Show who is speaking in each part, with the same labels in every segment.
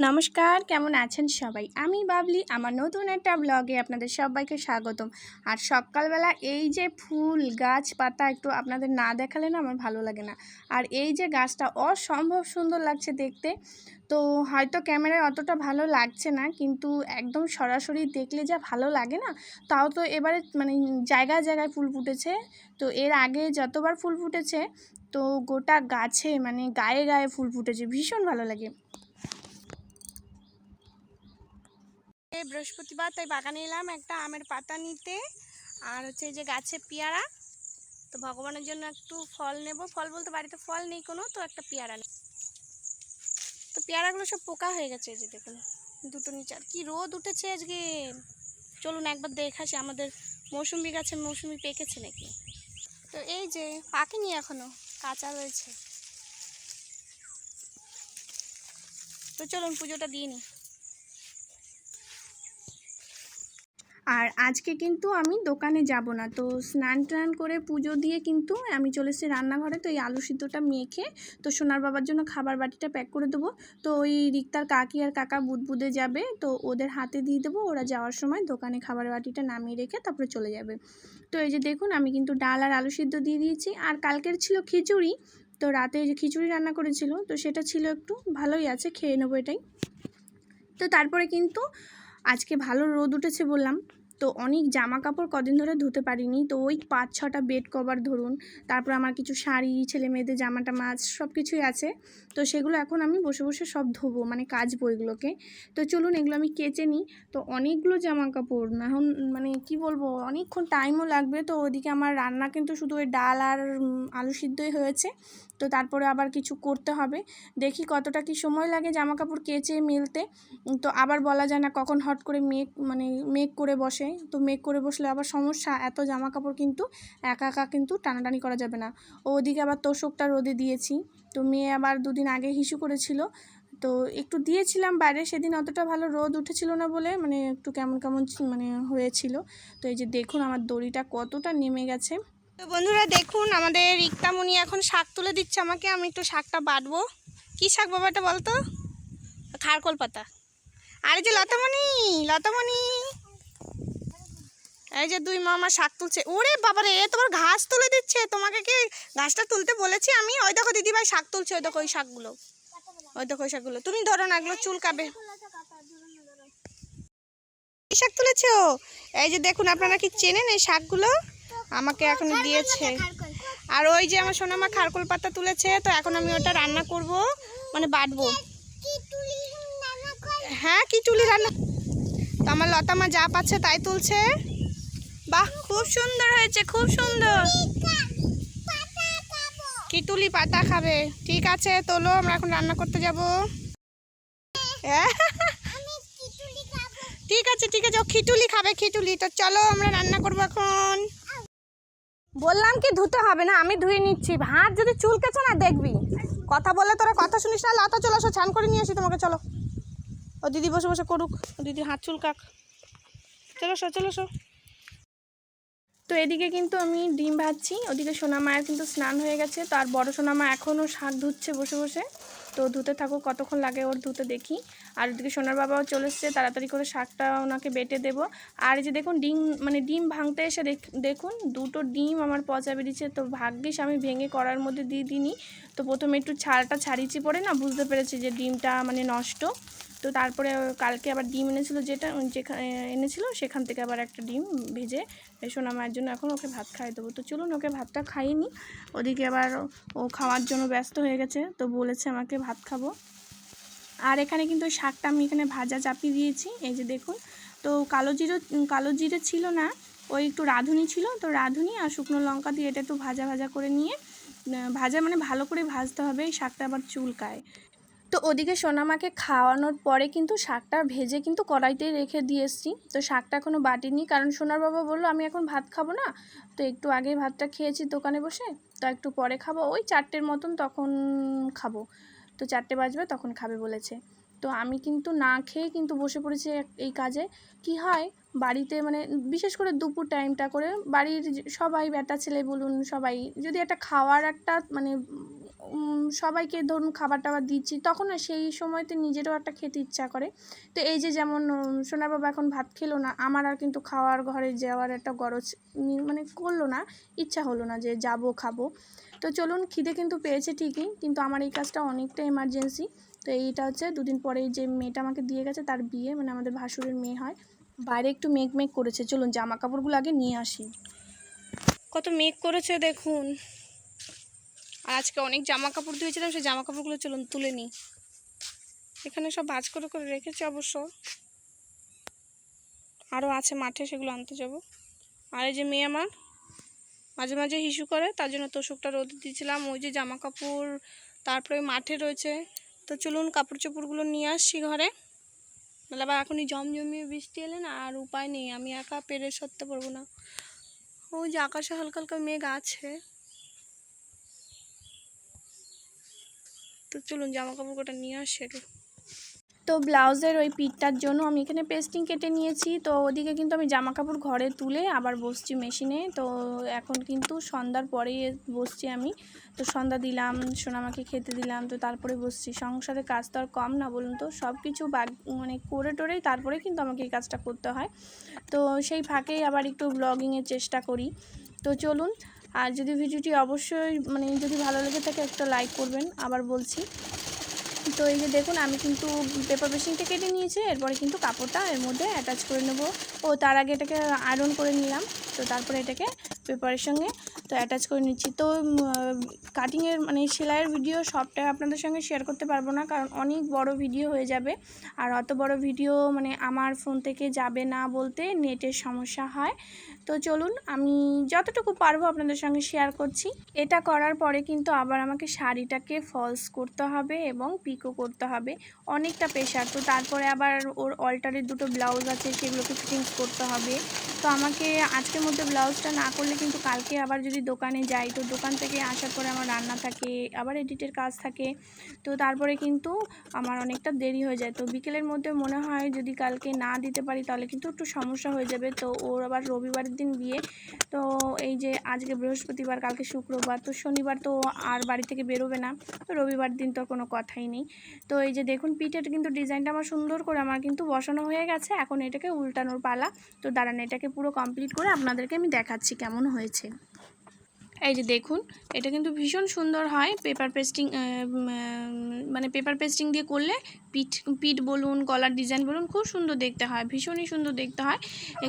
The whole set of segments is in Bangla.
Speaker 1: নমস্কার, কেমন আছেন সবাই? আমি বাবলি। আমার নতুন একটা ব্লগে আপনাদের সবাইকে স্বাগতম। আর সকালবেলা এই যে ফুল গাছ পাতা একটু আপনাদের না দেখালে না আমার ভালো লাগে না। আর এই যে গাছটা অসম্ভব সুন্দর লাগছে দেখতে। তো হয়তো ক্যামেরায় অতটা ভালো লাগছে না, কিন্তু একদম সরাসরি দেখলে যা ভালো লাগে না। তাও তো এবারে মানে জায়গায় জায়গায় ফুল ফুটেছে। তো এর আগে যতবার ফুল ফুটেছে তো গোটা গাছে মানে গায়ে গায়ে ফুল ফুটেছে, ভীষণ ভালো লাগে। বৃহস্পতিবার তাই বাগানে এলাম একটা আমের পাতা নিতে। আর হচ্ছে এই যে গাছে পেয়ারা, তো ভগবানের জন্য একটু ফল নেব। ফল বলতে বাড়িতে ফল নেই কোনো, তো একটা পেয়ারা নেব। তো পেয়ারাগুলো সব পোকা হয়ে গেছে, এই যে দেখুন দুটো নিচে। আর কি রোদ উঠেছে আজকে। চলুন একবার দেখাসি আমাদের মৌসুমি গাছে মৌসুমি পেকেছে নাকি। তো এই যে পাকেনি এখনো, কাঁচা রয়েছে। তো চলুন পুজোটা দিয়ে নিই। আর আজকে কিন্তু আমি দোকানে যাব না, তো স্নান টান করে পুজো দিয়ে কিন্তু আমি চলে এসেছি রান্নাঘরে। তো এই আলু সিদ্ধটা মেখে তো সোনার বাবার জন্য খাবার বাটিটা প্যাক করে দেবো। তো ওই রিক্তার কাকি আর কাকা বুদবুদে যাবে, তো ওদের হাতে দিয়ে দেবো। ওরা যাওয়ার সময় দোকানে খাবার বাটিটা নামিয়ে রেখে তারপরে চলে যাবে। তো এই যে দেখুন আমি কিন্তু ডাল আর আলু সিদ্ধ দিয়ে দিয়েছি। আর কালকের ছিল খিচুড়ি, তো রাতে যে খিচুড়ি রান্না করেছিল তো সেটা ছিল, একটু ভালোই আছে, খেয়ে নেবো এটাই। তো তারপরে কিন্তু আজকে ভালো রোদ উঠেছে বললাম, তো অনেক জামা কাপড় কদিন ধরে ধুতে পারিনি। তো ওই 5-6টা বেড কভার ধরুন, তারপর আমার কিছু শাড়ি, ছেলে মেয়েদের জামাটা মাছ সব কিছুই আছে। তো সেগুলো এখন আমি বসে বসে সব ধোবো, মানে কাচবো এগুলোকে। তো চলুন এগুলো আমি কেচে নিই। তো অনেকগুলো জামা কাপড় না, এখন মানে কি বলবো, অনেকক্ষণ টাইমও লাগবে। তো ওদিকে আমার রান্না কিন্তু শুধু ওই ডাল আর আলু সিদ্ধই হয়েছে। তো তারপরে আবার কিছু করতে হবে, দেখি কতটা কি সময় লাগে জামা কাপড় কেচে মেলতে। তো আবার বলা যায় না কখন হট করে মেঘ করে বসে। তো মেঘ করে বসলে আবার সমস্যা, এত জামা কাপড় কিন্তু একা একা কিন্তু টানাটানি করা যাবে না। ওদিকে আবার তোষকটা রোদে দিয়েছি। তো মেয়ে আবার দুদিন আগে হিসু করেছিল, তো একটু দিয়েছিলাম বাইরে, সেদিন অতটা ভালো রোদ উঠেছিল না বলে মানে একটু কেমন কেমন মানে হয়েছিল। তো এই যে দেখুন আমার দড়িটা কতটা নেমে গেছে। তো বন্ধুরা দেখুন আমাদের রিক্তামণি এখন শাক তুলে দিচ্ছে আমাকে, আমি একটু শাকটা বাটবো। কী শাক বাবাটা বলতো? খারকোল পাতা। আরে যে লতামণি, লতামণি, এই যে দুই মামা শাক তুলছে। ওরে বাবারে, এ তোমার ঘাস তুলে দিচ্ছে। তোমাকে কি ঘাসটা তুলতে বলেছি আমি? ওই দেখো দিদিভাই শাক তুলছে, ওই দেখো ওই শাকগুলো, ওই দেখো ওই শাকগুলো। তুমি ধরো না, এগুলো চুলকাবে। কি শাক তুলেছো? এই যে দেখুন, আপনারা কি চেনেন এই শাকগুলো? আমাকে এখন দিয়েছে। আর ওই যে আমার সোনামা খারকোল পাতা তুলেছে, তো এখন আমি ওটা রান্না করব, মানে বাটবো। হ্যাঁ, কি তুলি রান্না। তো আমার লতা মা যা পাচ্ছে তাই তুলছে। বাহ, খুব সুন্দর হয়েছে, খুব সুন্দর। কিটুলি পাতা খাবে? ঠিক আছে, তোলো, আমরা এখন রান্না করতে যাব। ঠিক আছে ঠিক আছে, ও খিটুলি খাবে, খিটুলি। তো চলো আমরা রান্না করবো এখন। বললাম কি ধুতে হবে না, আমি ধুয়ে নিচ্ছি। হাত যদি চুলকেছে না দেখবি। কথা বলে তোরা কথা শুনিস না। লতা চলো, আসো, স্নান করে নিয়ে আসি তোমাকে। চলো, ও দিদি বসে বসে করুক, ও দিদির হাত চুলকাক। চলো সো, চলো সো। তো এদিকে কিন্তু আমি ডিম ভাজছি, ওদিকে সোনা মায়ের কিন্তু স্নান হয়ে গেছে। তো আর বড়ো সোনা মা এখনও শাক ধুচ্ছে বসে বসে। তো ধুতে থাকুক, কতক্ষণ লাগে ওর ধুতে দেখি। আর ওদিকে সোনার বাবাও চলে এসছে, তাড়াতাড়ি করে শাকটা ওনাকে বেটে দেব। আর এই যে দেখুন ডিম ভাঙতে এসে দেখুন দুটো ডিম আমার পচা বেরিয়েছে। তো ভাগ্যিস আমি ভেঙে কড়ার মধ্যে দিয়ে দিইনি। তো প্রথমে একটু ছালটা ছাড়িয়েছি, পরে না বুঝতে পেরেছি যে ডিমটা মানে নষ্ট। তো তারপরে কালকে আবার ডিম এনেছিল, যেখানে এনেছিল সেখান থেকে আবার একটা ডিম ভেজে সোনা মায়ের জন্য এখন ওকে ভাত খাইয়ে দেবো। তো চলুন ওকে ভাতটা খাইয়ে নিই। ওদিকে আবার ও খাওয়ার জন্য ব্যস্ত হয়ে গেছে, তো বলেছে আমাকে ভাত খাবো। আর এখানে কিন্তু শাকটা আমি এখানে ভাজা চাপিয়ে দিয়েছি, এই যে দেখুন। তো কালো জিরে ছিল না, ওই একটু রাঁধুনি ছিল, তো রাঁধুনি আর শুকনো লঙ্কা দিয়ে এটা একটু ভাজা ভাজা করে নিয়ে, ভাজা মানে ভালো করে ভাজতে হবে, এই শাকটা আবার চুলকায়। তো ওদিকে সোনামাকে খাওয়ানোর পরে কিন্তু শাকটা ভেজে কিন্তু কড়াইতেই রেখে দিয়ে এসেছি। তো শাকটা এখনও বাটিনি, কারণ সোনার বাবা বললো আমি এখন ভাত খাবো না। তো একটু আগে ভাতটা খেয়েছি দোকানে বসে, তো একটু পরে খাবো, ওই 4টের মতন তখন খাবো। তো 4টে বাজবে তখন খাবে বলেছে। তো আমি কিন্তু না খেয়ে কিন্তু বসে পড়েছি এই কাজে। কি হয় বাড়িতে মানে বিশেষ করে দুপুর টাইমটা করে বাড়ির সবাই, বেটা ছেলে বলুন সবাই, যদি একটা খাওয়ার একটা মানে সবাইকে ধরুন খাবার টাবার দিচ্ছি, তখন না সেই সময়তে নিজেরও একটা খেতে ইচ্ছা করে। তো এই যে যেমন সোনার বাবা এখন ভাত খেলো না, আমার আর কিন্তু খাওয়ার ঘরে যাওয়ার একটা গরজ মানে করলো না, ইচ্ছা হলো না যে যাব খাবো। তো চলুন, খিদে কিন্তু পেয়েছে ঠিকই, কিন্তু আমার এই কাজটা অনেকটা এমার্জেন্সি। তো এইটা হচ্ছে দুদিন পরে যে মেয়েটা আমাকে দিয়ে গেছে তার বিয়ে, মানে আমাদের ভাসুরের মেয়ে হয়। বাইরে একটু মেঘ মেঘ করেছে, চলুন জামা কাপড়গুলো আগে নিয়ে আসি। কত মেঘ করেছে দেখুন, আর আজকে অনেক জামা কাপড় ধুয়েছিলাম, সেই জামা কাপড়গুলো চলুন তুলে নিই। এখানে সব ভাঁজ করে করে রেখেছি, অবশ্য আরও আছে মাঠে, সেগুলো আনতে যাব। আর এই যে মেয়ে আমার মাঝে মাঝে হিসু করে, তার জন্য তোষকটা রোদে দিয়েছিলাম। ওই যে জামা কাপড় তারপরে মাঠে রয়েছে। তো চলুন কাপড় চোপড়গুলো নিয়ে আসছি ঘরে, নাহলে আবার এখনই জমজমিয়ে বৃষ্টি এলে না আর উপায় নেই, আমি একা পেরে সরতে পারবো না। ওই যে আকাশে হালকা হালকা মেঘ আছে। তো চলুন জামা কাপড়টা নিয়ে আসি আগে। তো ব্লাউজের ওই পিঠটার জন্য আমি এখানে পেস্টিং কেটে নিয়েছি। তো ওদিকে কিন্তু আমি জামা কাপড় ঘরে তুলে আবার বসছি মেশিনে। তো এখন কিন্তু সন্ধ্যার পরেই বসছি আমি। তো সন্ধ্যা দিলাম, সোনামাকে খেতে দিলাম, তো তারপরে বসছি। সংসারের কাজ তো আর কম না বলুন তো, সব কিছু মানে করে টোরেই তারপরে কিন্তু আমাকে এই কাজটা করতে হয়। তো সেই ফাঁকেই আবার একটু ব্লগিংয়ের চেষ্টা করি। তো চলুন, আর যদি ভিডিওটি অবশ্যই মানে যদি ভালো লেগে থাকে একটা লাইক করবেন, আবার বলছি। তো এই যে দেখুন, আমি কিন্তু পেপার পেস্টিংটা কেটে নিয়েছি, এরপরে কিন্তু কাপড়টা এর মধ্যে অ্যাটাচ করে নেব। ও তার আগে এটাকে আয়রন করে নিলাম, তো তারপরে এটাকে পেপারের সঙ্গে তো অ্যাটাচ করে নিচ্ছি। তো কাটিংয়ের মানে সেলাইয়ের ভিডিও সবটা আপনাদের সঙ্গে শেয়ার করতে পারবো না, কারণ অনেক বড় ভিডিও হয়ে যাবে। আর অত বড় ভিডিও মানে আমার ফোন থেকে যাবে না, বলতে নেটের সমস্যা হয়। তো চলুন, আমি যতটুকু পারবো আপনাদের সঙ্গে শেয়ার করছি। এটা করার পরে কিন্তু আবার আমাকে শাড়িটাকে ফলস করতে হবে এবং পিকো করতে হবে, অনেকটা প্রেশার। তো তারপরে আবার ওর অল্টারের দুটো ব্লাউজ আছে, সেগুলোকে ফিটিংস করতে হবে। তো আমাকে আজকের মধ্যে ব্লাউজটা না করলে কিন্তু কালকে আবার যদি দোকানে যাই, তো দোকান থেকে আসার পরে আমার রান্না থাকে, আবার এডিটের কাজ থাকে। তো তারপরে কিন্তু আমার অনেকটা দেরি হয়ে যায়। তো বিকেলের মধ্যে মনে হয় যদি কালকে না দিতে পারি তাহলে কিন্তু একটু সমস্যা হয়ে যাবে। তো ওর আবার রবিবারের দিন বিয়ে। তো এই যে আজকে বৃহস্পতিবার, কালকে শুক্রবার, তো শনিবার তো আর বাড়ি থেকে বেরোবে না, তো রবিবার দিন তো কোনো কথাই নেই। তো এই যে দেখুন, পিঠের কিন্তু ডিজাইনটা আমার সুন্দর করে আমার কিন্তু বসানো হয়ে গেছে, এখন এটাকে উল্টানোর পালা। তো দাঁড়ান, এটাকে পুরো কমপ্লিট করে আপনাদেরকে আমি দেখাচ্ছি কেমন হয়েছে। এই যে দেখুন, এটা কিন্তু ভীষণ সুন্দর হয় পেপার পেস্টিং, মানে পেপার পেস্টিং দিয়ে করলে পিঠ বলুন, গলার ডিজাইন বলুন, খুব সুন্দর দেখতে হয়, ভীষণই সুন্দর দেখতে হয়,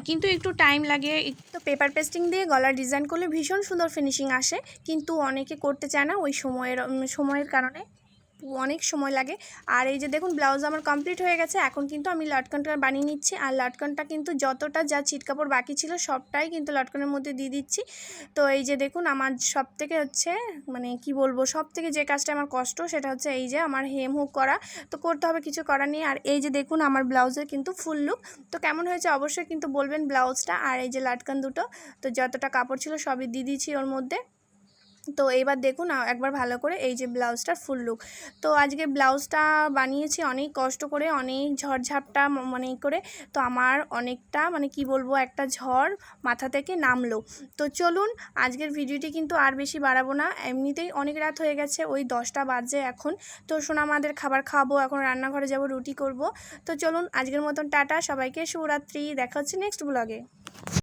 Speaker 1: কিন্তু একটু টাইম লাগে। তো পেপার পেস্টিং দিয়ে গলার ডিজাইন করলে ভীষণ সুন্দর ফিনিশিং আসে, কিন্তু অনেকে করতে চায় না ওই সময়ের কারণে, অনেক সময় লাগে। আর এই যে দেখুন, ব্লাউজ আমার কমপ্লিট হয়ে গেছে, এখন কিন্তু আমি লটকনটা বানিয়ে নিচ্ছি। আর লটকনটা কিন্তু যতটা যা ছিটকাপড় বাকি ছিল সবটাই কিন্তু লটকনের মধ্যে দিয়ে দিচ্ছি। তো এই যে দেখুন, আমার সব থেকে হচ্ছে মানে কি বলবো, সব থেকে যে কাজটা আমার কষ্ট সেটা হচ্ছে এই যে আমার হেম হুক করা, তো করতে হবে, কিছু করার নেই। আর এই যে দেখুন, আমার ব্লাউজের কিন্তু ফুল লুক। তো কেমন হয়েছে অবশ্যই কিন্তু বলবেন ব্লাউজটা। আর এই যে লটকন দুটো, তো যতটা কাপড় ছিল সবই দিয়ে দিয়েছি ওর মধ্যে। তো এবার দেখুন একবার ভালো করে এই যে ব্লাউজটার ফুল লুক। তো আজকে ব্লাউজটা বানিয়েছি অনেক কষ্ট করে, অনেক ঝড়ঝাপটা মানে করে। তো আমার অনেকটা মানে কি বলবো, একটা ঝড় মাথা থেকে নামলো। তো চলুন, আজকের ভিডিওটি কিন্তু আর বেশি বাড়াবো না, এমনিতেই অনেক রাত হয়ে গেছে, ওই 10টা বাজে এখন। তো সোনা আমাদের খাবার খাবো, এখন রান্নাঘরে যাব, রুটি করব। তো চলুন, আজকের মতন টাটা সবাইকে, শুভরাত্রি, দেখা হচ্ছে নেক্সট ব্লগে।